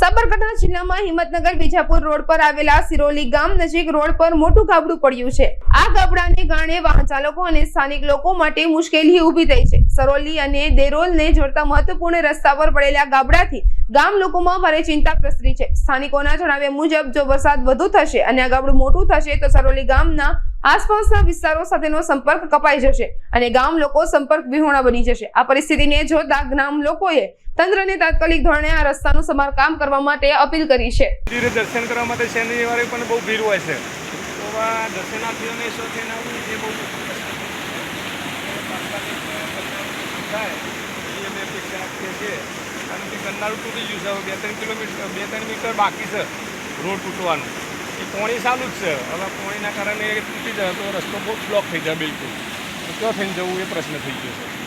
સાબરકાંઠા જિલ્લામાં હિંમતનગર બીજાપુર રોડ પર આવેલા સિરોલી ગામ નજીક રોડ પર મોટું ગાબડું પડ્યું છે। આ ગાબડાને કારણે વાહન ચાલકો અને સ્થાનિક લોકો માટે મુશ્કેલી ઊભી થઈ છે। સરોલી અને દેરોલને જોડતા મહત્વપૂર્ણ રસ્તા પર પડેલા ગાબડાથી ગામ લોકોમાં ભારે ચિંતા પ્રસરી છે। સ્થાનિકોના જણાવ્યા મુજબ જો વરસાદ વધુ થશે અને આ ગાબડું મોટું થશે તો સરોલી ગામના આસપાસના વિસ્તારો સાથેનો સંપર્ક કપાઈ જશે અને ગામ લોકો સંપર્ક વિહોણા બની જશે। આ પરિસ્થિતિને જોતા ગામ લોકોએ તંત્રને તાત્કાલિક ધોરણે આ રસ્તાનું સમારકામ કરવા માટે અપીલ કરી છે। દર્શન કરવા માટે શનિવારે પણ બહુ ભીડ હોય છે, તો આ દર્શનાર્થીઓને થઈને આવવું એ બહુ થાય એ અમે અપેક્ષા રાખીએ છીએ। કારણ કે ગરનાળું તૂટી ગયું છે, 2-3 મીટર બાકી છે રોડ તૂટવાનું। એ પોણી ચાલુ જ છે, હવે પોણીના કારણે એ તૂટી જાય તો રસ્તો બહુ બ્લોક થઈ જાય, બિલકુલ ક્યાં થઈને જવું એ પ્રશ્ન થઈ ગયો છે।